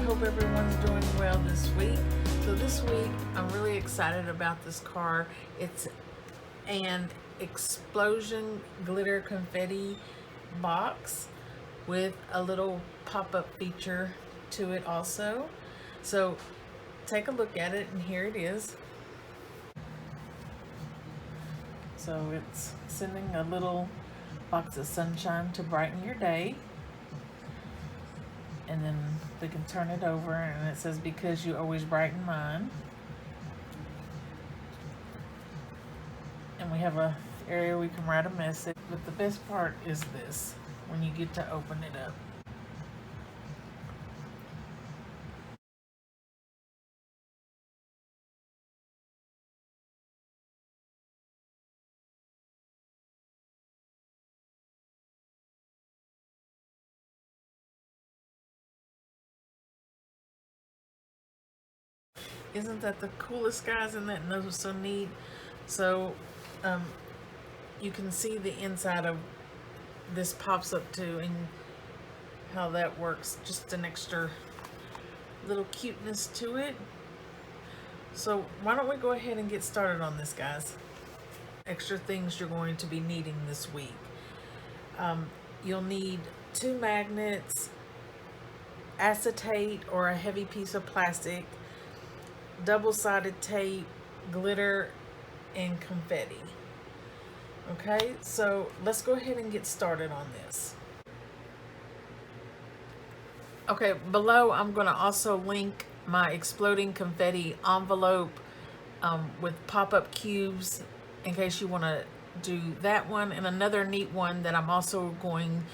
hope everyone's doing well this week. So this week, I'm really excited about this card. It's an explosion glitter confetti box with a little pop-up feature to it also. So take a look at it, and here it is. So it's sending a little box of sunshine to brighten your day. And then we can turn it over and it says, because you always brighten mine. And we have a area we can write a message. But the best part is this, when you get to open it up. Isn't that the coolest, guys? And that was so neat. So you can see the inside of this pops up too, and how that works. Just an extra little cuteness to it. So why don't we go ahead and get started on this, guys? Extra things you're going to be needing this week. You'll need 2 magnets, acetate or a heavy piece of plastic, double-sided tape, glitter, and confetti. Okay, so let's go ahead and get started on this. Okay, below I'm going to also link my exploding confetti envelope with pop-up cubes in case you want to do that one. And another neat one that I'm also going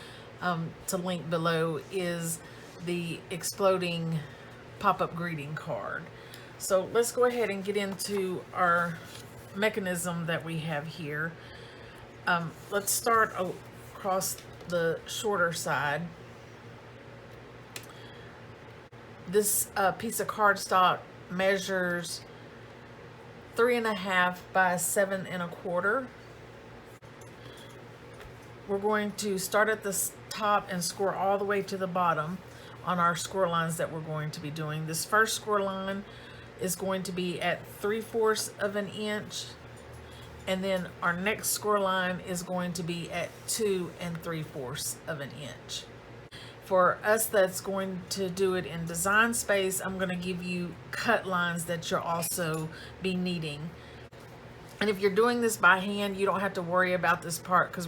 to link below is the exploding pop-up greeting card. So let's go ahead and get into our mechanism that we have here. Let's start across the shorter side. This piece of cardstock measures 3.5 by 7 1/4. We're going to start at the top and score all the way to the bottom on our score lines that we're going to be doing. This first score line is going to be at 3/4 of an inch, and then our next score line is going to be at 2 3/4 of an inch. For us that's going to do it in design space, I'm going to give you cut lines that you'll also be needing. And if you're doing this by hand, you don't have to worry about this part, because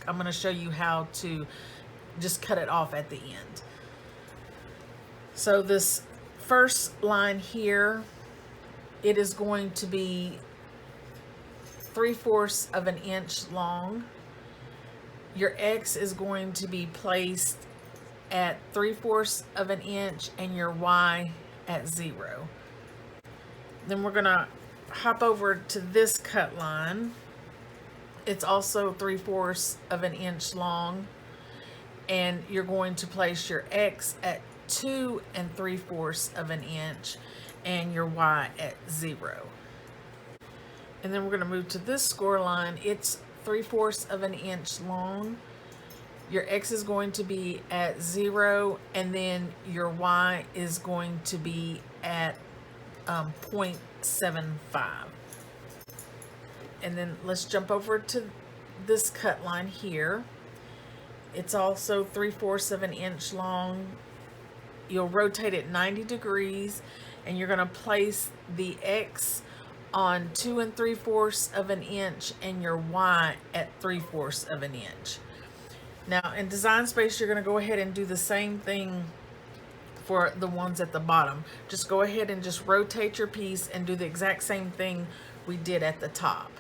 I'm going to show you how to just cut it off at the end. So this first line here, it is going to be 3/4 of an inch long. Your X is going to be placed at 3/4 of an inch and your Y at 0. Then we're gonna hop over to this cut line. It's also 3/4 of an inch long, and you're going to place your X at 2 3/4 of an inch and your Y at 0. And then we're going to move to this score line. It's 3/4 of an inch long. Your X is going to be at 0, and then your Y is going to be at 0.75. And then let's jump over to this cut line here. It's also 3/4 of an inch long. You'll rotate it 90 degrees, and you're going to place the X on 2 3/4 of an inch and your Y at 3/4 of an inch. Now in design space, you're going to go ahead and do the same thing for the ones at the bottom. Just go ahead and just rotate your piece and do the exact same thing we did at the top.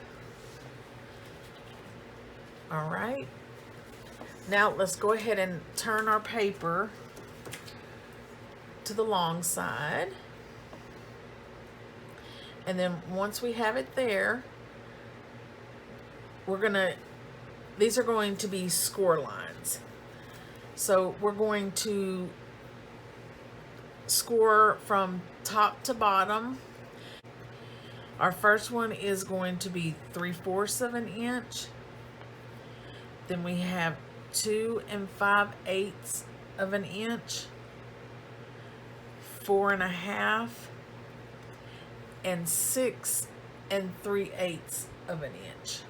All right. Now let's go ahead and turn our paper to the long side. And then once we have it there, these are going to be score lines. So we're going to score from top to bottom. Our first one is going to be 3/4 of an inch. Then we have 2 5/8 of an inch, 4.5 and 6 3/8 of an inch.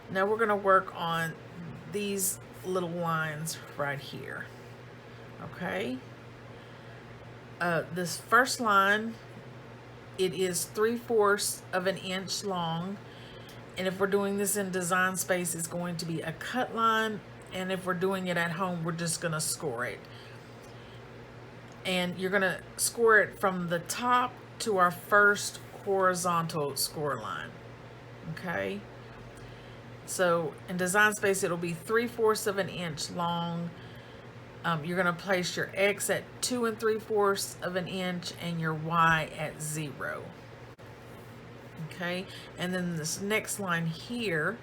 Now we're going to work on these little lines right here. Okay. This first line, it is 3/4 of an inch long, and if we're doing this in Design Space, it's going to be a cut line, and if we're doing it at home, we're just going to score it. And you're going to score it from the top to our first horizontal score line. Okay, so in Design Space, it'll be 3/4 of an inch long. You're going to place your X at 2 3/4 of an inch and your Y at 0. Okay, and then this next line here,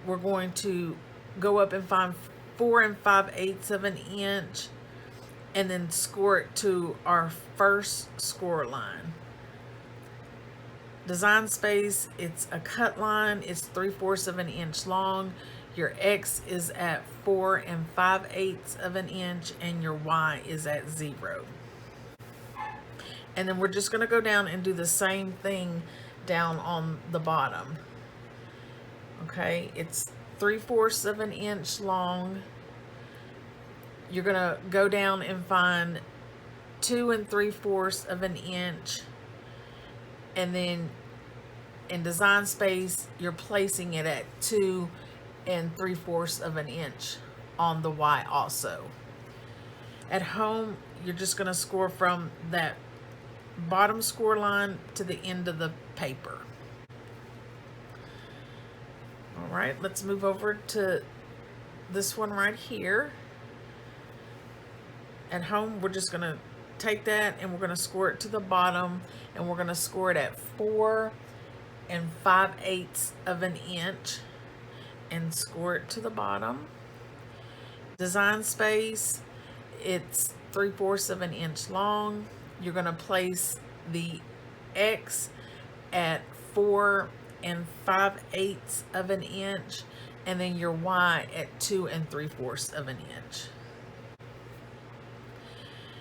we're going to go up and find 4 5/8 of an inch and then score it to our first score line. Design Space, it's a cut line, it's 3/4 of an inch long. Your X is at 4 5/8 of an inch and your Y is at 0. And then we're just going to go down and do the same thing down on the bottom. Okay, it's 3/4 of an inch long. You're going to go down and find 2 3/4 of an inch, and then in Design Space, you're placing it at 2 3/4 of an inch on the Y also. At home, you're just going to score from that bottom score line to the end of the paper. All right, let's move over to this one right here. At home, we're just going to take that and we're going to score it to the bottom, and we're going to score it at 4 5/8 of an inch and score it to the bottom. Design Space, it's 3/4 of an inch long. You're going to place the X at 4 5/8 of an inch, and then your Y at 2 3/4 of an inch.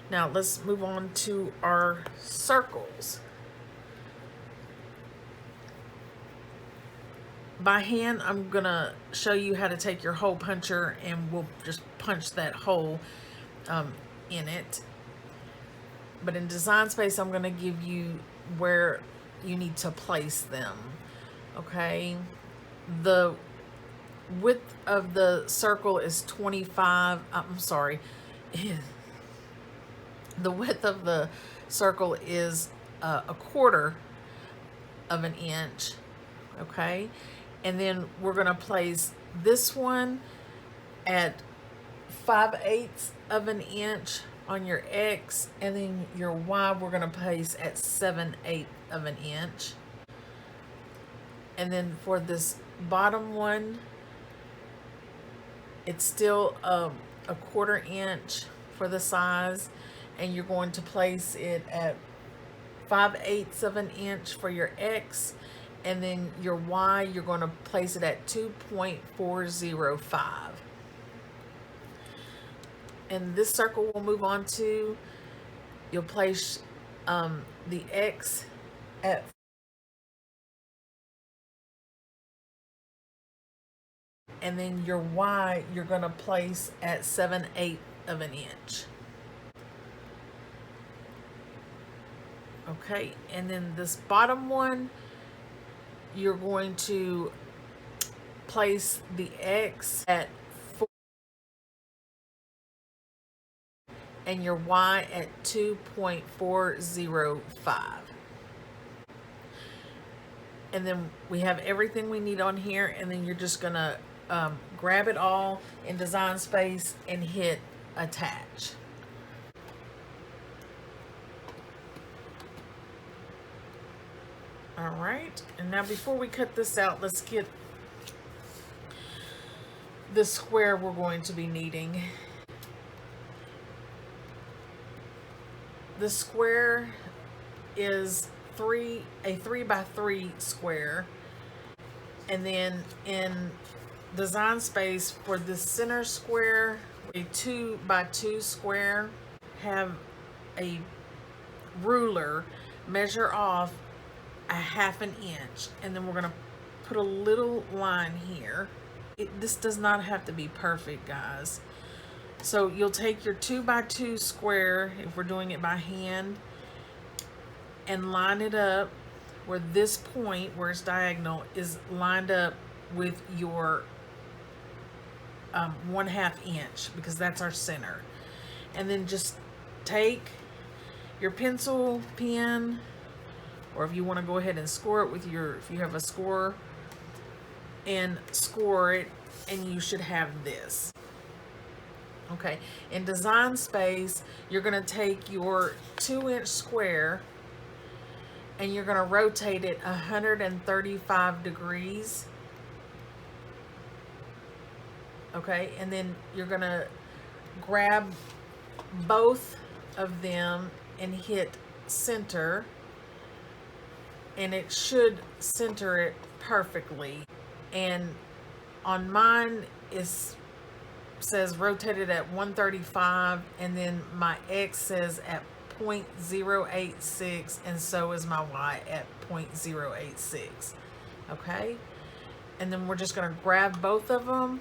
Now let's move on to our circles. By hand, I'm going to show you how to take your hole puncher and we'll just punch that hole in it. But in Design Space, I'm going to give you where you need to place them. Okay, the width of the circle is 25. I'm sorry. The width of the circle is 1/4 of an inch. Okay, and then we're going to place this one at 5/8 of an inch on your X, and then your Y we're going to place at 7/8 of an inch. And then for this bottom one, it's still a 1/4 inch for the size, and you're going to place it at 5/8 of an inch for your X, and then your Y you're going to place it at 2.405. And this circle we'll move on to, you'll place the X at 4, and then your Y you're going to place at 7/8 of an inch. Okay, and then this bottom one, you're going to place the X at 4 and your Y at 2.405. And then we have everything we need on here, and then you're just gonna grab it all in Design Space and hit attach. All right, and now before we cut this out, let's get the square we're going to be needing. The square is a 3x3 square, and then in Design Space for the center square, a 2 by 2 square, have a ruler, measure off a 1/2 inch, and then we're going to put a little line here. This does not have to be perfect, guys. So you'll take your 2 by 2 square, if we're doing it by hand, and line it up where this point where it's diagonal is lined up with your 1/2 inch, because that's our center. And then just take your pencil, pen, or if you want to go ahead and score it with your, if you have a scorer, and score it, and you should have this. Okay, in design space, you're going to take your 2-inch square and you're going to rotate it 135 degrees. Okay, and then you're going to grab both of them and hit center, and it should center it perfectly. And on mine is says rotated at 135, and then my X says at 0.086, and so is my Y at 0.086. Okay, and then we're just going to grab both of them,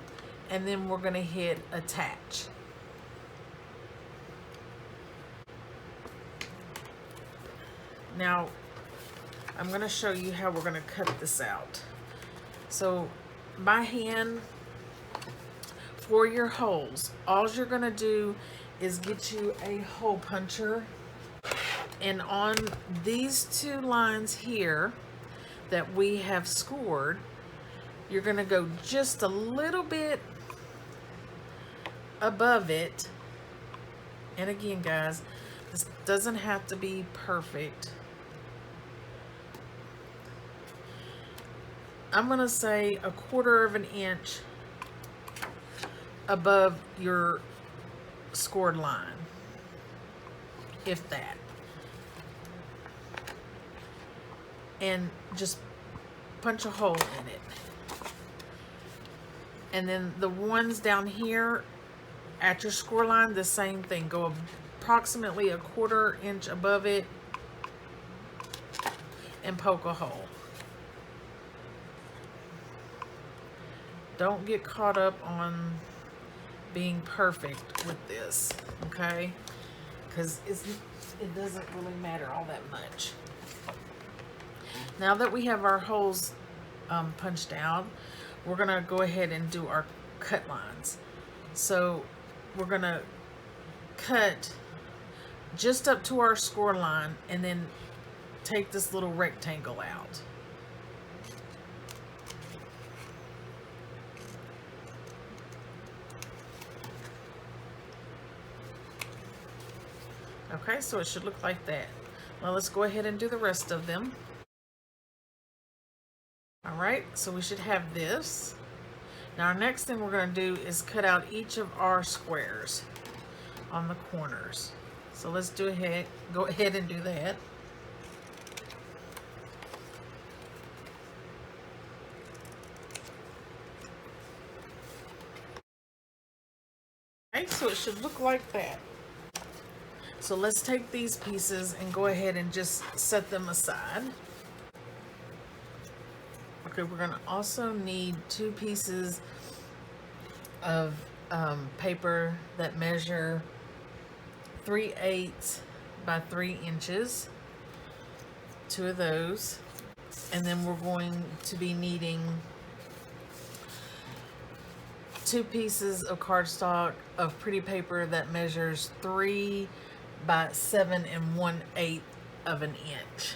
and then we're going to hit attach. Now I'm going to show you how we're going to cut this out. So by hand, for your holes, all you're going to do is get you a hole puncher, and on these 2 lines here that we have scored, you're going to go just a little bit above it. And again, guys, this doesn't have to be perfect. I'm going to say 1/4 inch above your scored line, if that. And just punch a hole in it. And then the ones down here at your score line, the same thing. Go approximately 1/4 inch above it and poke a hole. Don't get caught up on being perfect with this, okay? Because it doesn't really matter all that much. Now that we have our holes punched out, we're going to go ahead and do our cut lines. So we're going to cut just up to our score line, and then take this little rectangle out. Okay, so it should look like that. Now let's go ahead and do the rest of them. All right, so we should have this. Now our next thing we're going to do is cut out each of our squares on the corners. So let's go ahead and do that. Okay, so it should look like that. So let's take these pieces and go ahead and just set them aside. Okay, we're going to also need 2 pieces of paper that measure 3/8 by 3 inches. 2 of those. And then we're going to be needing 2 pieces of cardstock of pretty paper that measures 3 by 7 1/8 of an inch.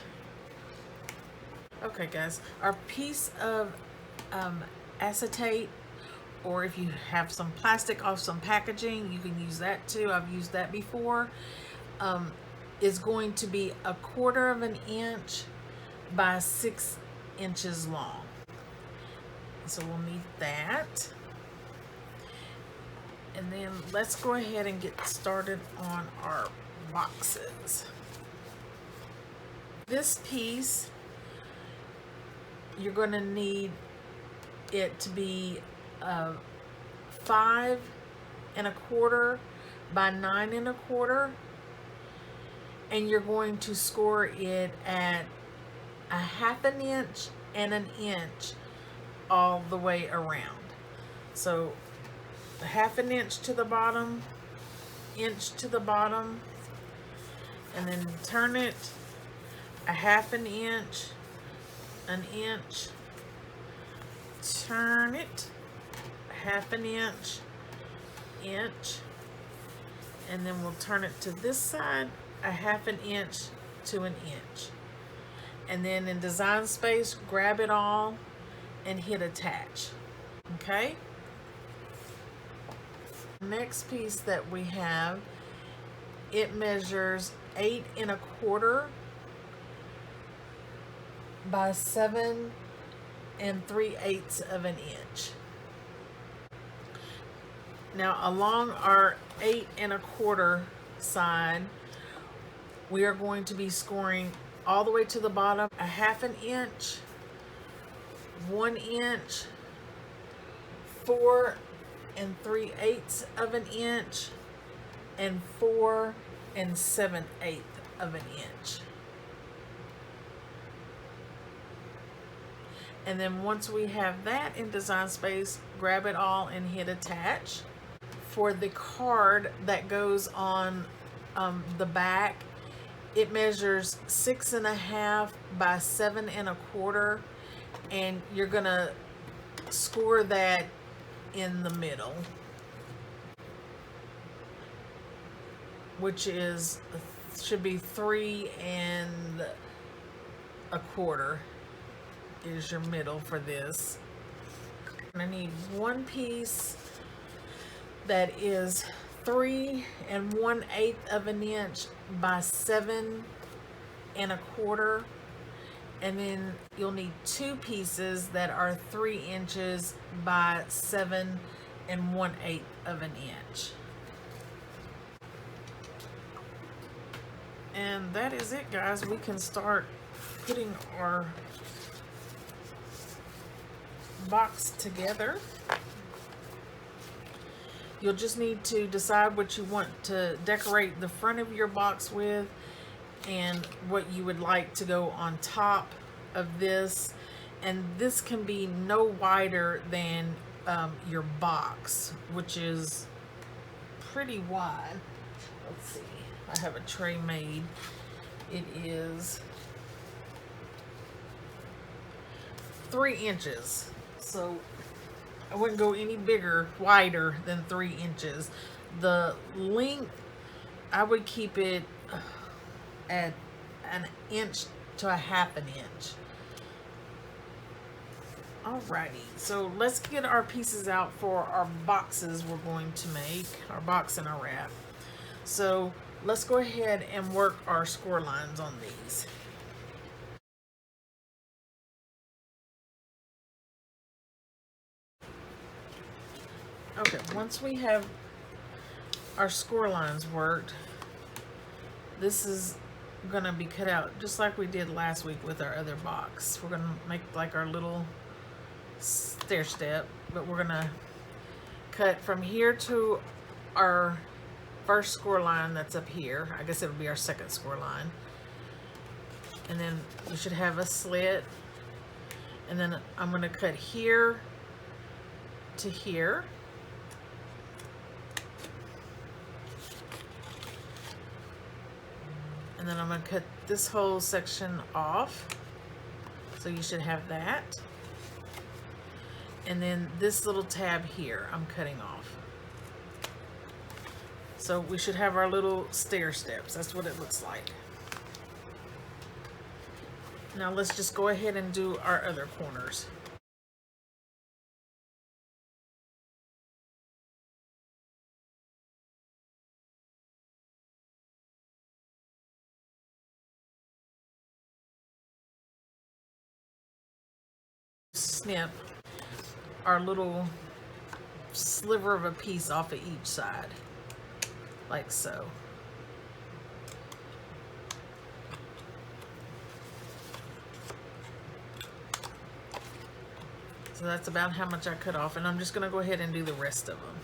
Okay guys, our piece of acetate, or if you have some plastic off some packaging, you can use that too. I've used that before. Is going to be 1/4 inch by 6 inches long. So we'll need that. And then let's go ahead and get started on our boxes. This piece, you're going to need it to be 5 8¼ by 9¼ and you're going to score it at 1/2 inch and 1 inch all the way around. So 1/2 inch to the bottom, inch to the bottom, and then turn it 1/2 inch, 1 inch, turn it 1/2 inch, inch, and then we'll turn it to this side 1/2 inch to 1 inch. And then in design space, grab it all and hit attach. Okay? Next piece that we have, it measures 8¼ by 7 3/8 of an inch. Now along our 8¼ side, we are going to be scoring all the way to the bottom 1/2 inch, 1 inch, 4 3/8 of an inch, and 4 7/8 of an inch. And then once we have that in design space, grab it all and hit attach. For the card that goes on the back, it measures 6½ by 7¼ and you're gonna score that in the middle, which is should be 3 1/4 is your middle for this. And I need one piece that is 3 1/8 of an inch by 7 1/4, and then you'll need 2 pieces that are 3 inches by 7 1/8 of an inch. And that is it, guys. We can start putting our box together. You'll just need to decide what you want to decorate the front of your box with and what you would like to go on top of this. And this can be no wider than your box, which is pretty wide. Let's see, I have a tray made. It is 3 inches. So I wouldn't go any bigger, wider than 3 inches. The length, I would keep it at 1 inch to 1/2 inch. Alrighty, so let's get our pieces out for our boxes we're going to make, our box and our wrap. So let's go ahead and work our score lines on these. Okay, once we have our score lines worked, this is gonna be cut out just like we did last week with our other box. We're gonna make like our little stair step, but we're gonna cut from here to our first score line that's up here. I guess it would be our second score line. And then we should have a slit. And then I'm gonna cut here to here. And then I'm going to cut this whole section off. So you should have that. And then this little tab here, I'm cutting off. So we should have our little stair steps. That's what it looks like. Now let's just go ahead and do our other corners. Snip our little sliver of a piece off of each side, like so. So that's about how much I cut off, and I'm just going to go ahead and do the rest of them.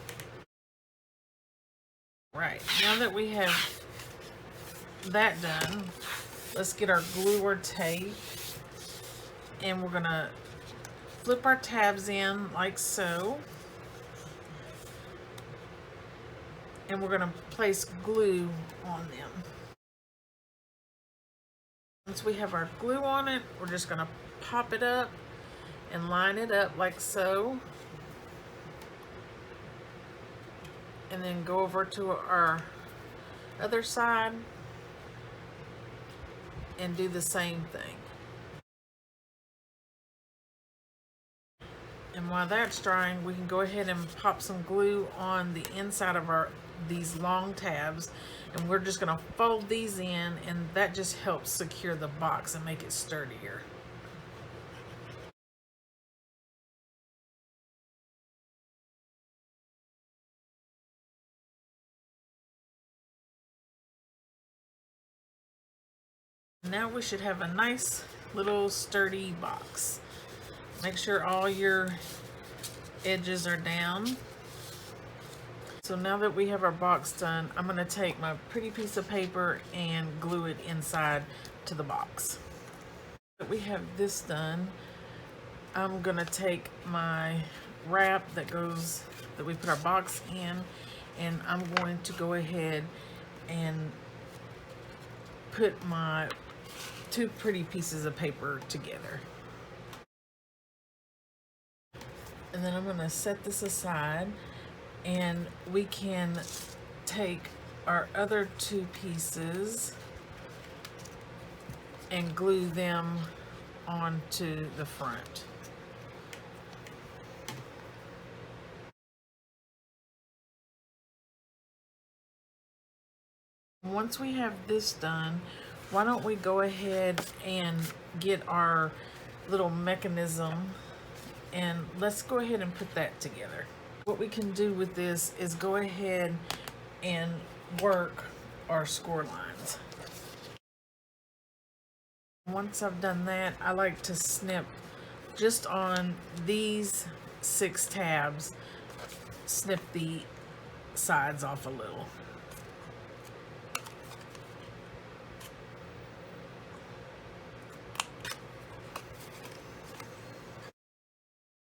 that we have that done, let's get our glue or tape, and we're gonna flip our tabs in like so, and we're gonna place glue on them. Once we have our glue on it, we're just gonna pop it up and line it up like so, and then go over to our other side and do the same thing. And while that's drying, we can go ahead and pop some glue on the inside of these long tabs, and we're just going to fold these in, and that just helps secure the box and make it sturdier. Now we should have a nice little sturdy box. Make sure all your edges are down. So now that we have our box done, I'm going to take my pretty piece of paper and glue it inside to the box. That we have this done, I'm going to take my wrap that we put our box in, and I'm going to go ahead and put my two pretty pieces of paper together. And then I'm going to set this aside, and we can take our other two pieces and glue them onto the front. Once we have this done, why don't we go ahead and get our little mechanism, and let's go ahead and put that together. What we can do with this is go ahead and work our score lines. Once I've done that, I like to snip just on these 6 tabs, snip the sides off a little.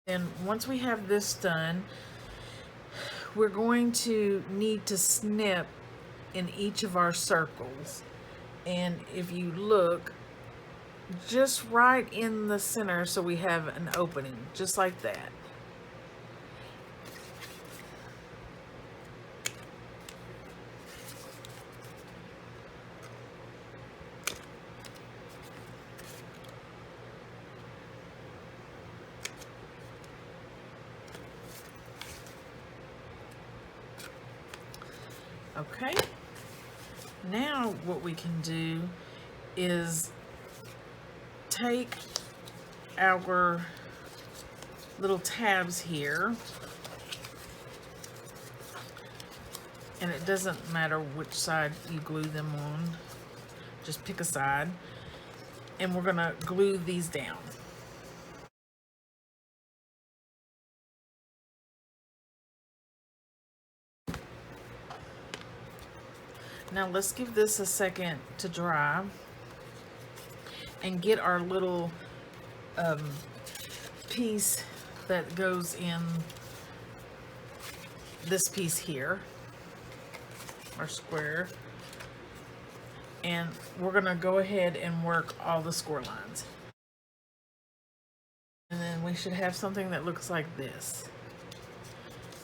And once we have this done, we're going to need to snip in each of our circles. And if you look, just right in the center, so we have an opening, just like that. Okay, now what we can do is take our little tabs here, and it doesn't matter which side you glue them on, just pick a side, and we're going to glue these down. Now let's give this a second to dry and get our little piece that goes in this piece here, our square, and we're gonna go ahead and work all the score lines. And then we should have something that looks like this.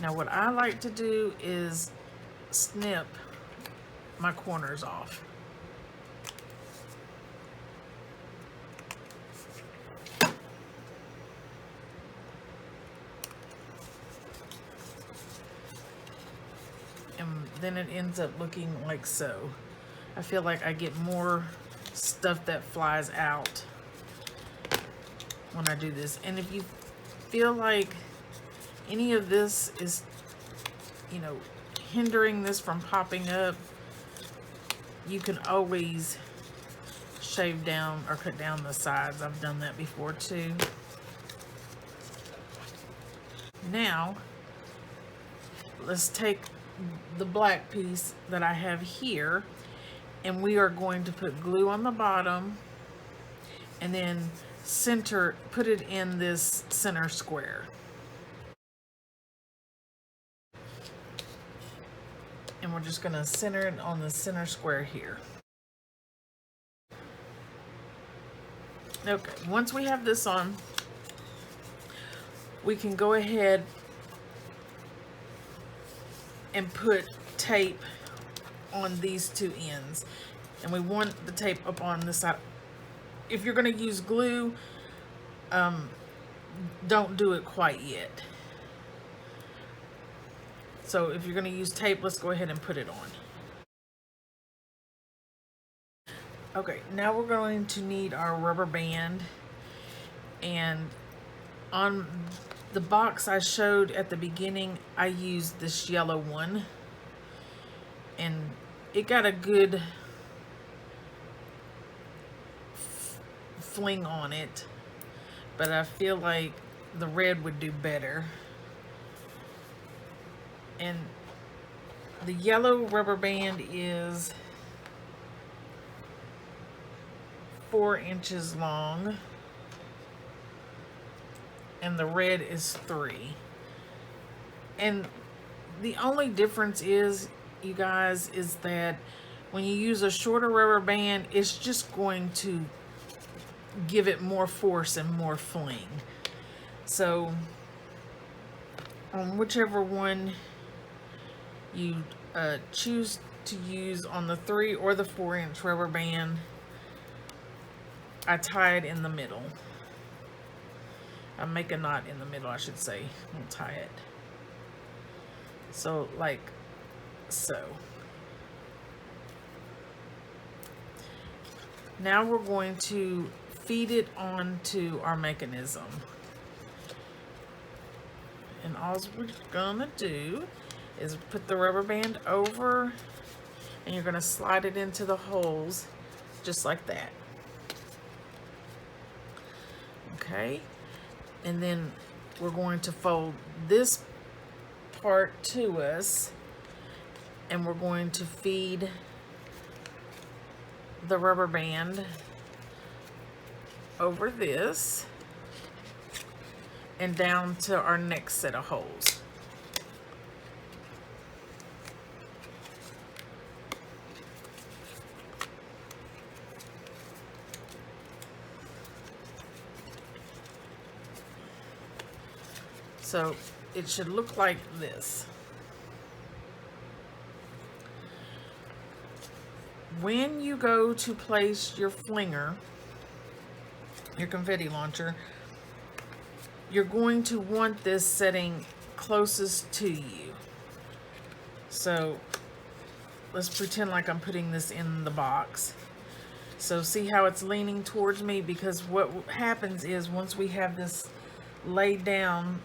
Now what I like to do is snip my corners off. And then it ends up looking like so. I feel like I get more stuff that flies out when I do this. And if you feel like any of this is, hindering this from popping up, you can always shave down or cut down the sides. I've done that before too. Now, let's take the black piece that I have here, and we are going to put glue on the bottom and then put it in this center square. And we're just going to center it on the center square here. Okay, once we have this on, we can go ahead and put tape on these two ends. And we want the tape up on this side. If you're going to use glue, don't do it quite yet. So if you're going to use tape, let's go ahead and put it on. Okay, now we're going to need our rubber band, and on the box I showed at the beginning, I used this yellow one, and it got a good fling on it, but I feel like the red would do better. And the yellow rubber band is 4 inches long, and the red is 3. And the only difference is, you guys, is that when you use a shorter rubber band, it's just going to give it more force and more fling. So on whichever one you choose to use, on the 3 or the 4-inch rubber band, I tie it in the middle. I make a knot in the middle, I should say. I'll tie it. So like so. Now we're going to feed it onto our mechanism. And all we're gonna do is put the rubber band over, and you're gonna slide it into the holes just like that. Okay, and then we're going to fold this part to us, and we're going to feed the rubber band over this and down to our next set of holes. So it should look like this. When you go to place your flinger, your confetti launcher, you're going to want this setting closest to you. So let's pretend like I'm putting this in the box. So see how it's leaning towards me? Because what happens is, once we have this laid down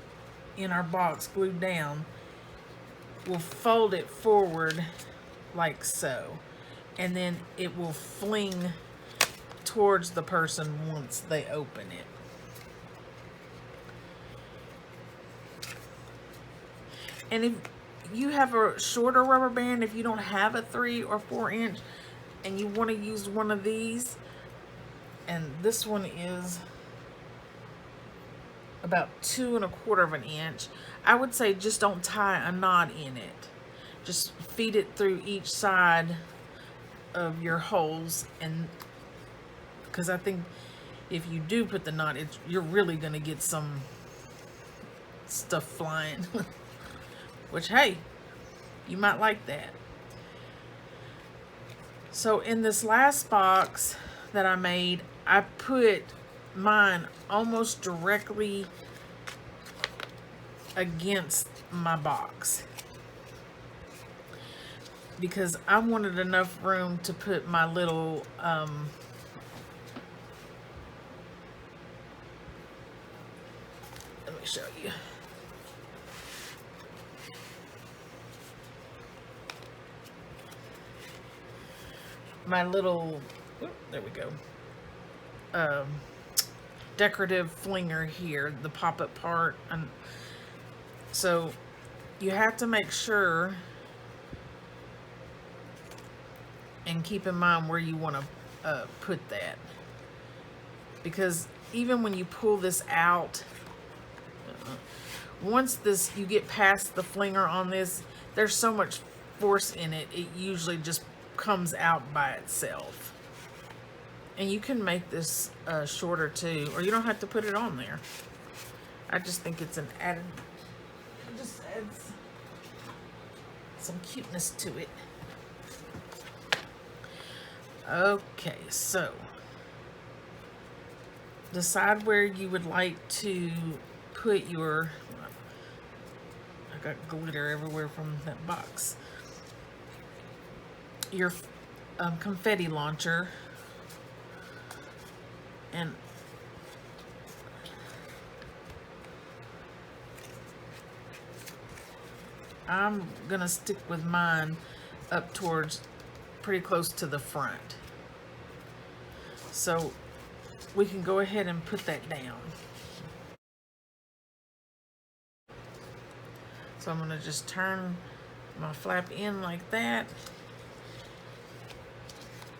in our box, glued down, we'll fold it forward like so, and then it will fling towards the person once they open it. And if you have a shorter rubber band, if you don't have a 3 or 4 inch and you want to use one of these, and this one is about 2 1/4 of an inch, I would say just don't tie a knot in it. Just feed it through each side of your holes, and because I think if you do put the knot, you're really going to get some stuff flying. Which, hey, you might like that. So in this last box that I made, I put mine almost directly against my box, because I wanted enough room to put my little let me show you. My little, there we go, decorative flinger here, the pop-up part. And so you have to make sure And keep in mind where you want to put that, because even when you pull this out, once you get past the flinger on this, there's so much force in it, it usually just comes out by itself. And you can make this shorter too, or you don't have to put it on there. I just think it's an added, it just adds some cuteness to it. Okay, so decide where you would like to put your, I got glitter everywhere from that box, your confetti launcher. And I'm gonna stick with mine up towards pretty close to the front. So we can go ahead and put that down. So I'm gonna just turn my flap in like that.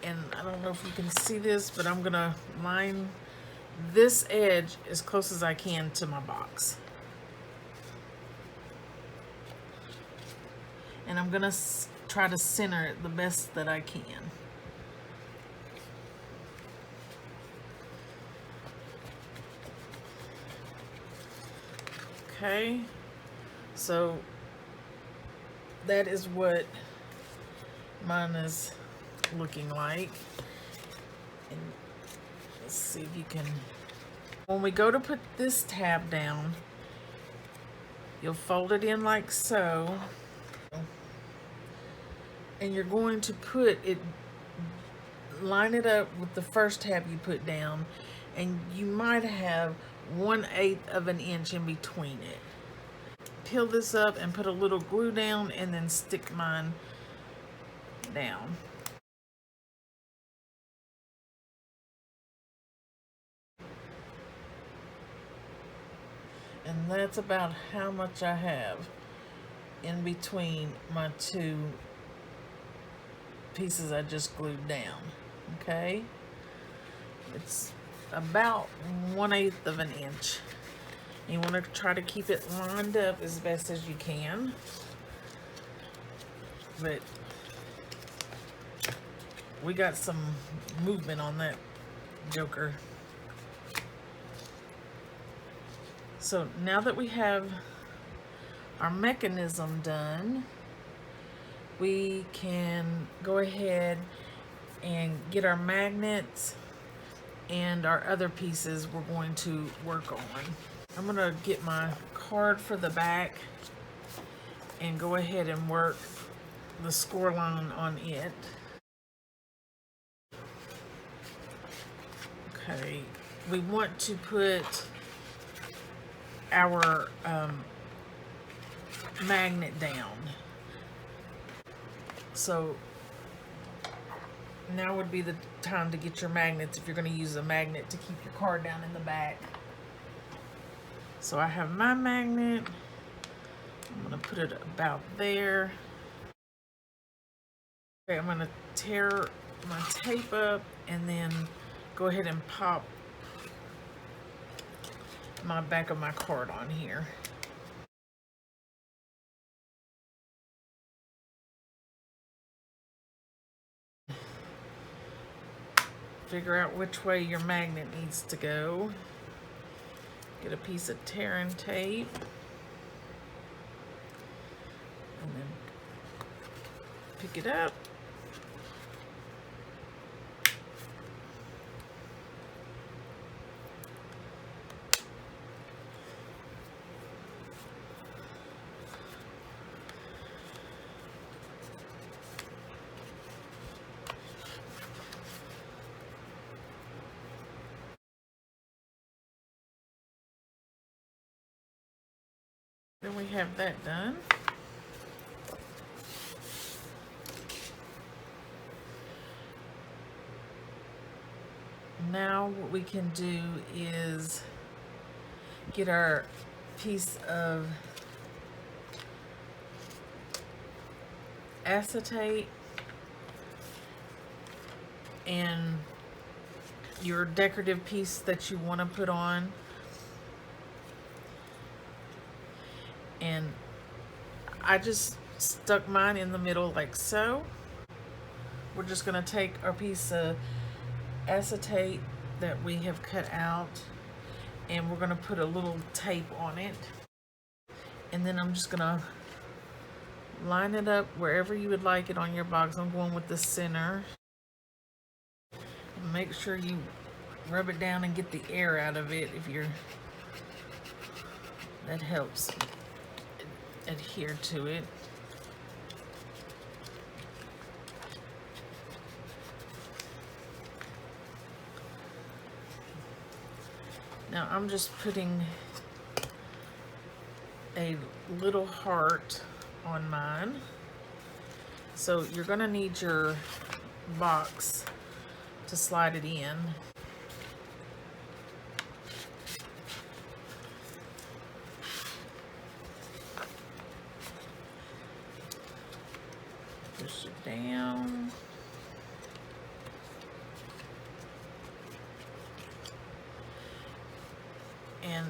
And I don't know if you can see this, but I'm gonna line this edge as close as I can to my box. And I'm gonna try to center it the best that I can. Okay, so that is what mine is looking like. And let's see if you can, when we go to put this tab down, you'll fold it in like so, and you're going to put it, line it up with the first tab you put down, and you might have 1/8 of an inch in between it. Peel this up and put a little glue down, and then stick mine down. And that's about how much I have in between my two pieces I just glued down. Okay, it's about 1/8 of an inch. You want to try to keep it lined up as best as you can, but we got some movement on that joker. So now that we have our mechanism done, we can go ahead and get our magnets and our other pieces we're going to work on. I'm going to get my card for the back and go ahead and work the score line on it. Okay, we want to put our magnet down. So now would be the time to get your magnets if you're going to use a magnet to keep your card down in the back. So I have my magnet. I'm going to put it about there. Okay, I'm going to tear my tape up and then go ahead and pop my back of my card on here. Figure out which way your magnet needs to go. Get a piece of tearing tape. And then pick it up. Then we have that done. Now what we can do is get our piece of acetate and your decorative piece that you want to put on. And I just stuck mine in the middle like so. We're just going to take our piece of acetate that we have cut out, and we're going to put a little tape on it. And then I'm just going to line it up wherever you would like it on your box. I'm going with the center. Make sure you rub it down and get the air out of it if you're, that helps adhere to it. Now I'm just putting a little heart on mine. So you're going to need your box to slide it in. Push it down. And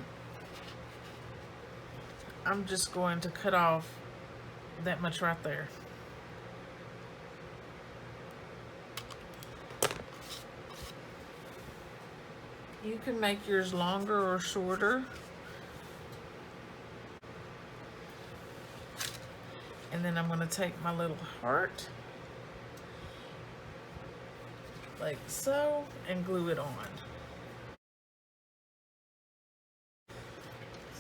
I'm just going to cut off that much right there. You can make yours longer or shorter. And then I'm going to take my little heart like so and glue it on.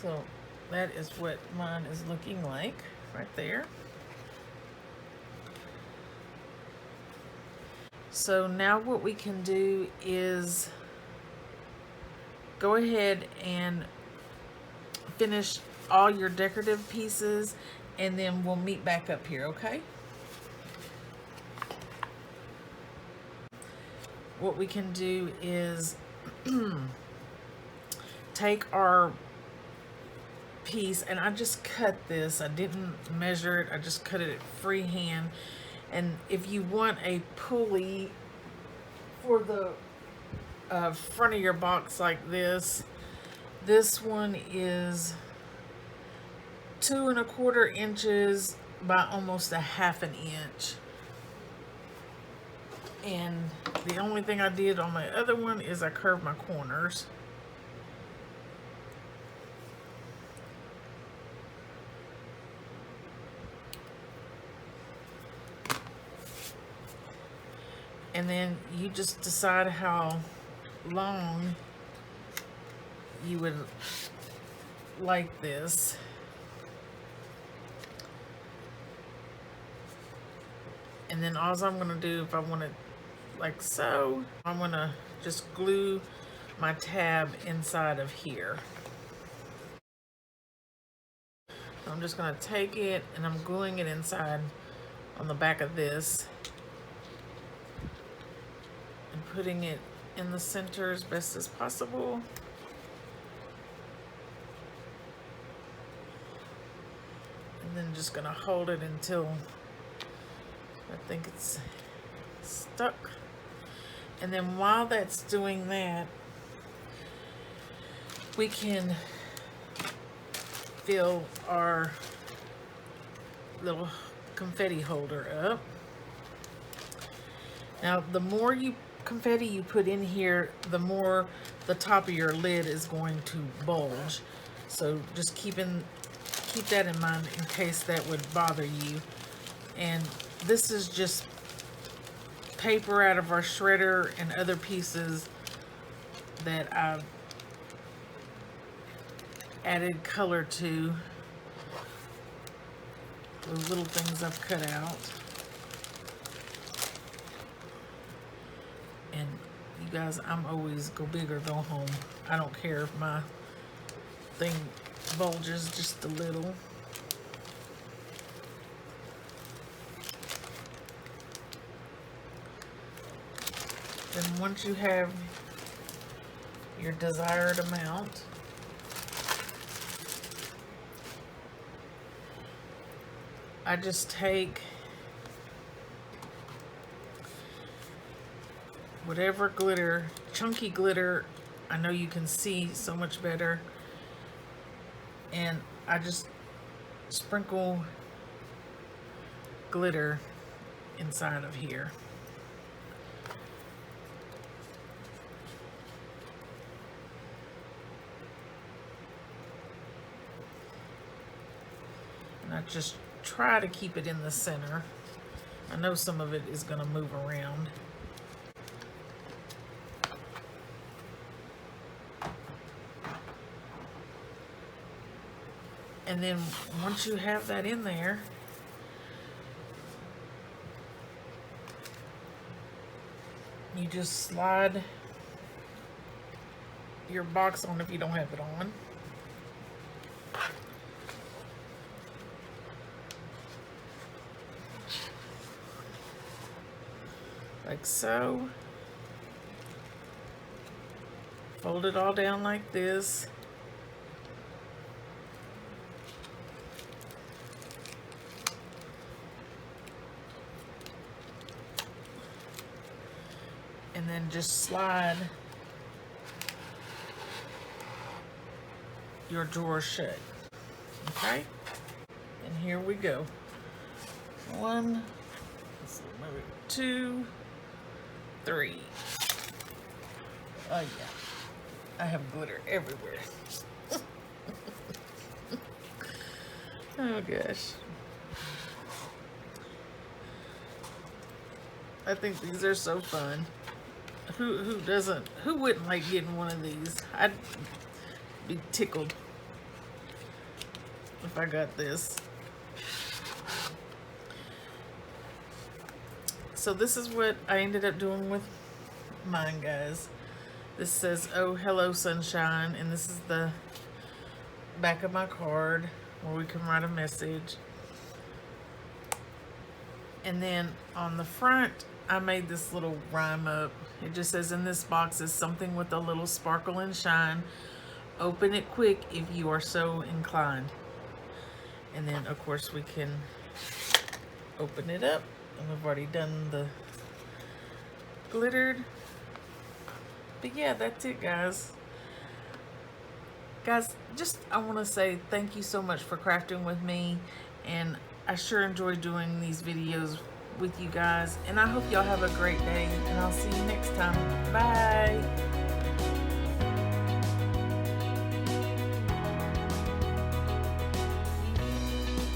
So that is what mine is looking like right there. So now what we can do is go ahead and finish all your decorative pieces, and then we'll meet back up here, okay? What we can do is take our piece, and I just cut this. I didn't measure it. I just cut it freehand. And if you want a pulley for the front of your box like this, this one is 2 1/4 inches by almost a 1/2 inch. And the only thing I did on my other one is I curved my corners. And then you just decide how long you would like this. And then all I'm going to do, if I want it like so, I'm going to just glue my tab inside of here. So I'm just going to take it and I'm gluing it inside on the back of this and putting it in the center as best as possible. And then just going to hold it until I think it's stuck. And then while that's doing that, we can fill our little confetti holder up. Now, the more confetti you put in here, the more the top of your lid is going to bulge. So just keep that in mind in case that would bother you. And this is just paper out of our shredder and other pieces that I've added color to. The little things I've cut out. And you guys, I'm always go big or go home. I don't care if my thing bulges just a little. Then once you have your desired amount, I just take whatever glitter, chunky glitter, I know you can see so much better. And I just sprinkle glitter inside of here. And I just try to keep it in the center. I know some of it is going to move around. And then once you have that in there, you just slide your box on if you don't have it on. Like so. Fold it all down like this. And then just slide your drawer shut. Okay? And here we go. 1, 2, 3. Oh yeah. I have glitter everywhere. Oh gosh. I think these are so fun. Who wouldn't like getting one of these? I'd be tickled if I got this. So this is what I ended up doing with mine, guys. This says, "Oh, hello, sunshine," and this is the back of my card where we can write a message. And then on the front, I made this little rhyme up. It just says, "In this box is something with a little sparkle and shine. Open it quick if you are so inclined." And then, of course, we can open it up. And we've already done the glittered. But yeah, that's it, guys. Guys, just I want to say thank you so much for crafting with me. And I sure enjoy doing these videos with you guys. And I hope y'all have a great day. And I'll see you next time. Bye.